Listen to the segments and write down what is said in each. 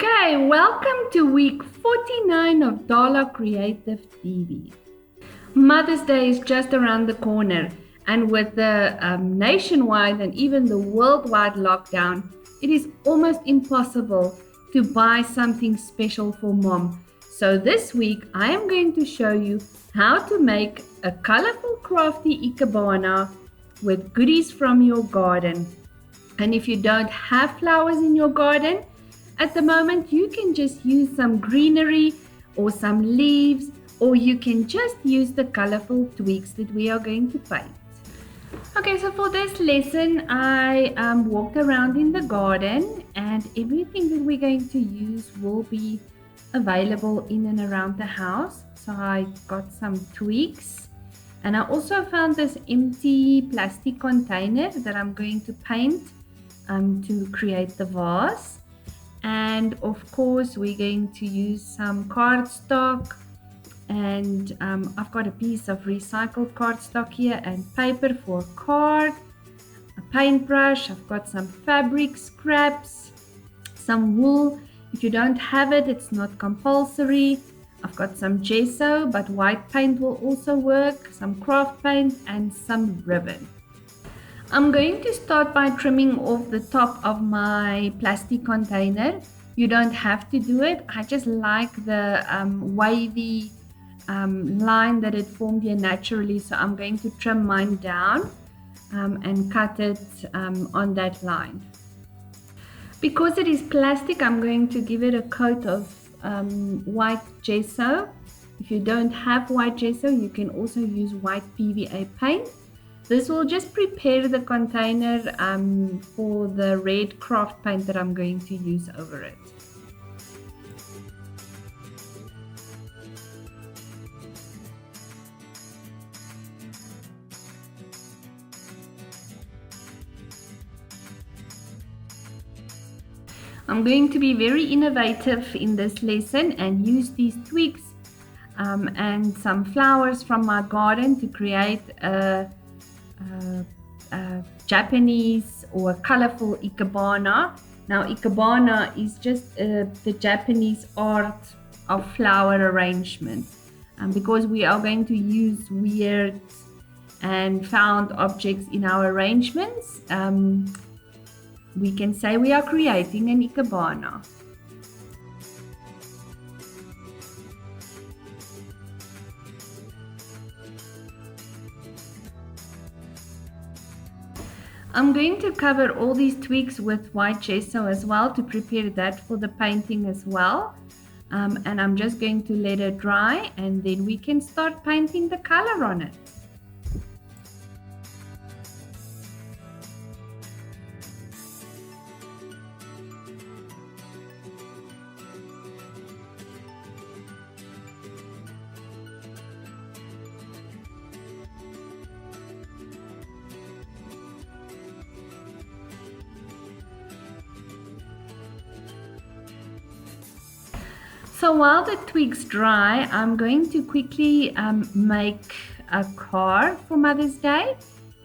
Okay, welcome to week 49 of Dollar Creative TV. Mother's Day is just around the corner, and with the nationwide and even the worldwide lockdown, it is almost impossible to buy something special for mom. So this week, I am going to show you how to make a colorful crafty Ikebana with goodies from your garden. And if you don't have flowers in your garden, at the moment, you can just use some greenery or some leaves, or you can just use the colorful twigs that we are going to paint. Okay, so for this lesson, I walked around in the garden, and everything that we're going to use will be available in and around the house. So I got some twigs, and I also found this empty plastic container that I'm going to paint to create the vase. And of course, we're going to use some cardstock, and I've got a piece of recycled cardstock here and paper for a card, a paintbrush. I've got some fabric scraps, some wool. If you don't have it, it's not compulsory. I've got some gesso, but white paint will also work, some craft paint, and some ribbon. I'm going to start by trimming off the top of my plastic container. You don't have to do it. I just like the wavy line that it formed here naturally. So I'm going to trim mine down and cut it on that line. Because it is plastic, I'm going to give it a coat of white gesso. If you don't have white gesso, you can also use white PVA paint. This will just prepare the container for the red craft paint that I'm going to use over it. I'm going to be very innovative in this lesson and use these twigs and some flowers from my garden to create a Japanese or colorful Ikebana. Now, Ikebana is just the Japanese art of flower arrangement. Because we are going to use weird and found objects in our arrangements, we can say we are creating an Ikebana. I'm going to cover all these twigs with white gesso as well to prepare that for the painting as well. And I'm just going to let it dry, and then we can start painting the color on it. So while the twigs dry, I'm going to quickly make a card for Mother's Day,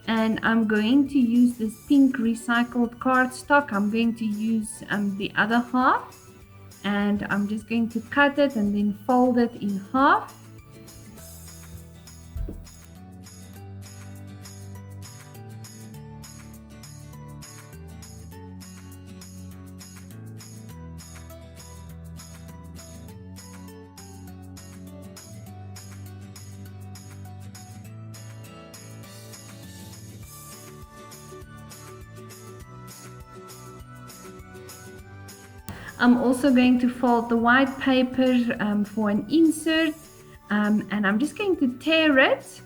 and I'm going to use this pink recycled cardstock. I'm going to use the other half, and I'm just going to cut it and then fold it in half. I'm also going to fold the white paper for an insert, and I'm just going to tear it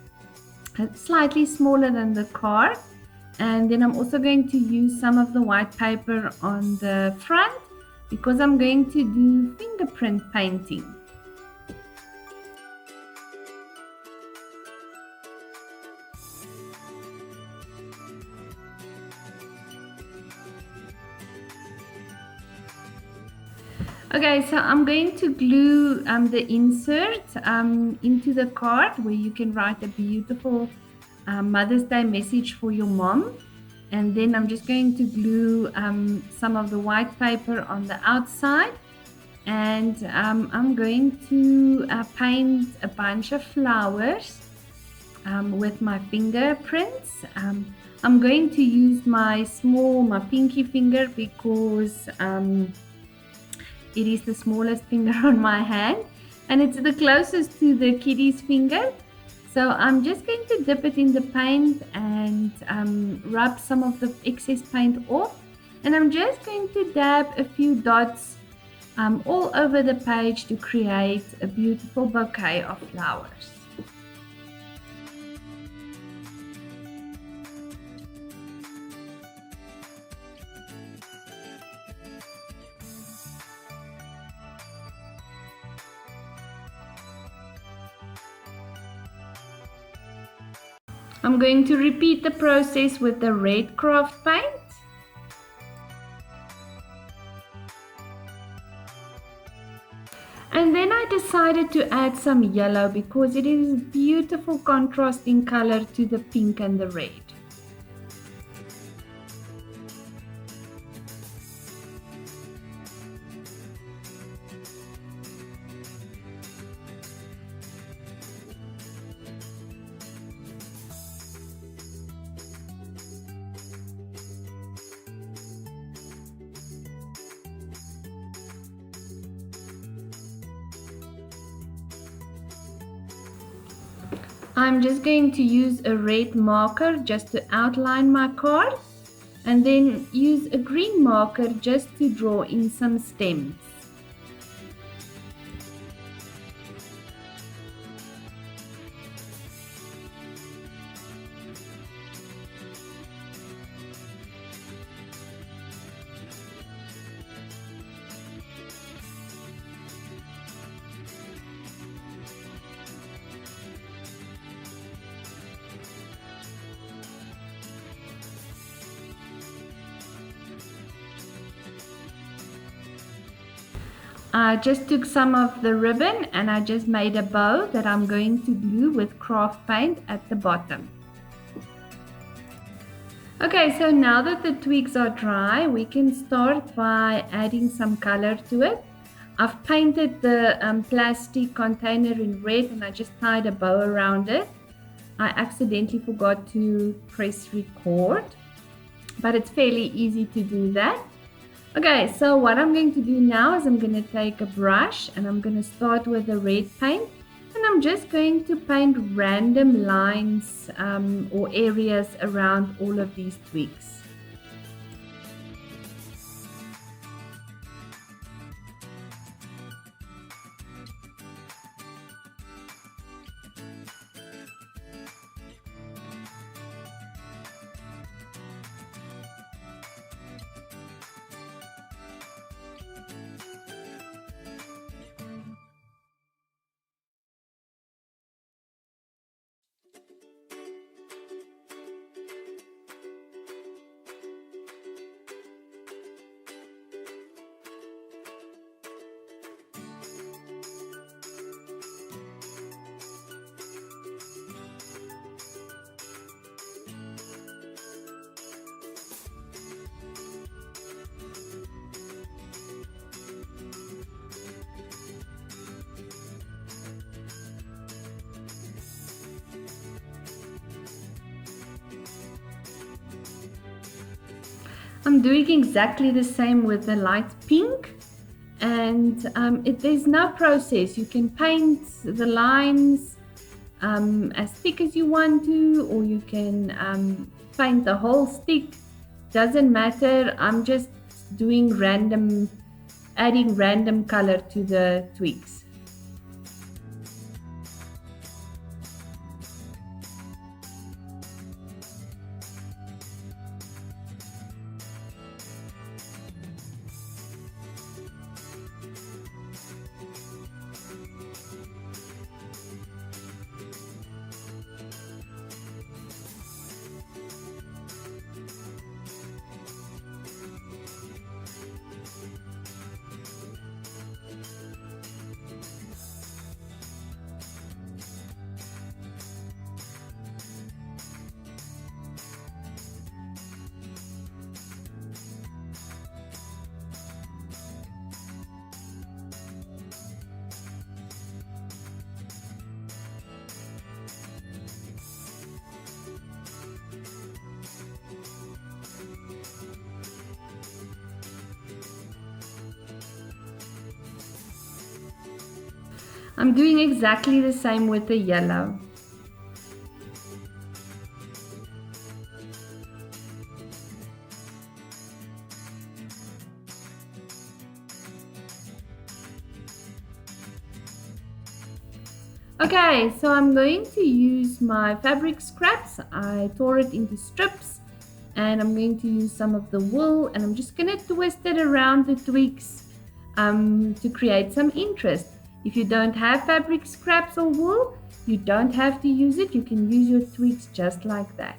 slightly smaller than the card, and then I'm also going to use some of the white paper on the front because I'm going to do fingerprint painting. Okay, so I'm going to glue the insert into the card where you can write a beautiful Mother's Day message for your mom. And then I'm just going to glue some of the white paper on the outside and I'm going to paint a bunch of flowers with my fingerprints. I'm going to use my pinky finger because it is the smallest finger on my hand and it's the closest to the kitty's finger. So I'm just going to dip it in the paint and rub some of the excess paint off. And I'm just going to dab a few dots all over the page to create a beautiful bouquet of flowers. I'm going to repeat the process with the red craft paint. And then I decided to add some yellow because it is a beautiful contrasting color to the pink and the red. I'm just going to use a red marker just to outline my card and then use a green marker just to draw in some stems. I just took some of the ribbon and I just made a bow that I'm going to glue with craft paint at the bottom. Okay, so now that the twigs are dry, we can start by adding some color to it. I've painted the plastic container in red and I just tied a bow around it. I accidentally forgot to press record, but it's fairly easy to do that. Okay, so what I'm going to do now is I'm going to take a brush and I'm going to start with the red paint and I'm just going to paint random lines or areas around all of these twigs. I'm doing exactly the same with the light pink, and there's no process. You can paint the lines as thick as you want to, or you can paint the whole stick. Doesn't matter. I'm just doing adding random color to the twigs. I'm doing exactly the same with the yellow. Okay, so I'm going to use my fabric scraps. I tore it into strips and I'm going to use some of the wool and I'm just going to twist it around the twigs to create some interest. If you don't have fabric scraps or wool, you don't have to use it. You can use your twigs just like that.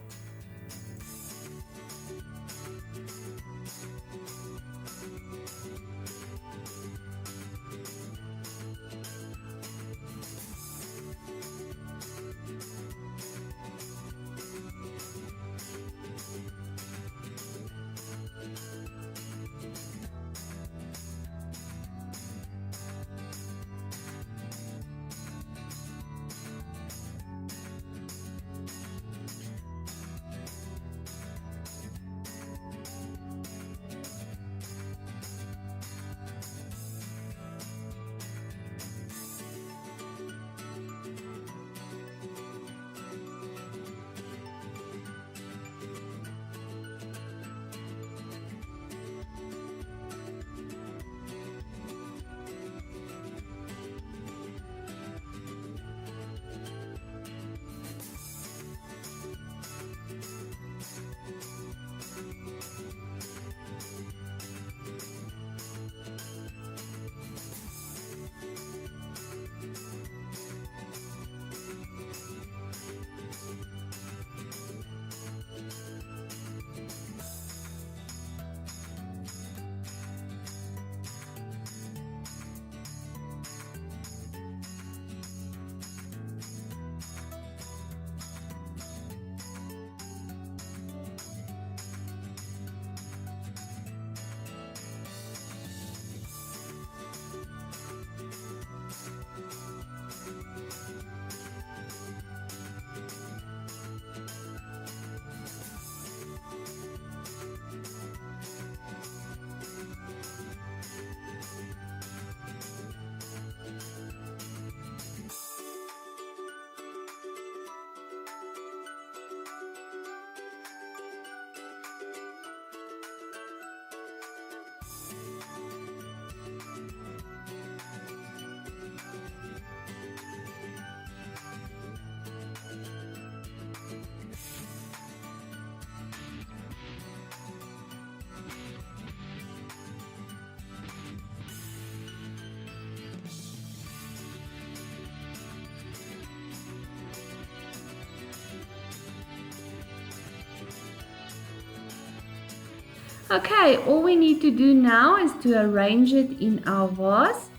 Okay, all we need to do now is to arrange it in our vase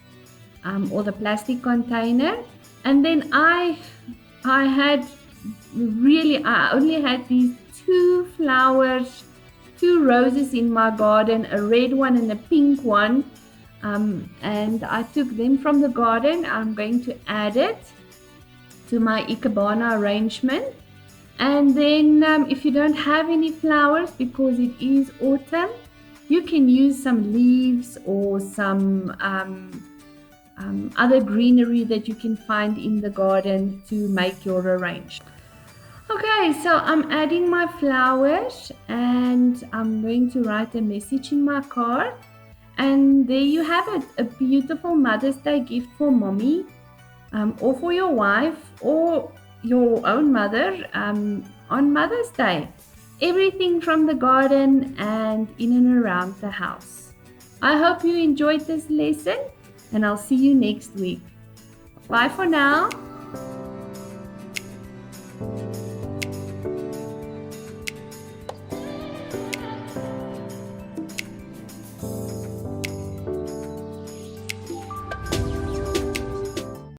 or the plastic container. And then I only had these two flowers, two roses in my garden, a red one and a pink one. And I took them from the garden. I'm going to add it to my Ikebana arrangement. And then if you don't have any flowers because it is autumn, you can use some leaves or some other greenery that you can find in the garden to make your arrangement. Okay, so I'm adding my flowers and I'm going to write a message in my card. And there you have it, a beautiful Mother's Day gift for mommy or for your wife or your own mother on Mother's Day. Everything from the garden and in and around the house. I hope you enjoyed this lesson and I'll see you next week. Bye for now.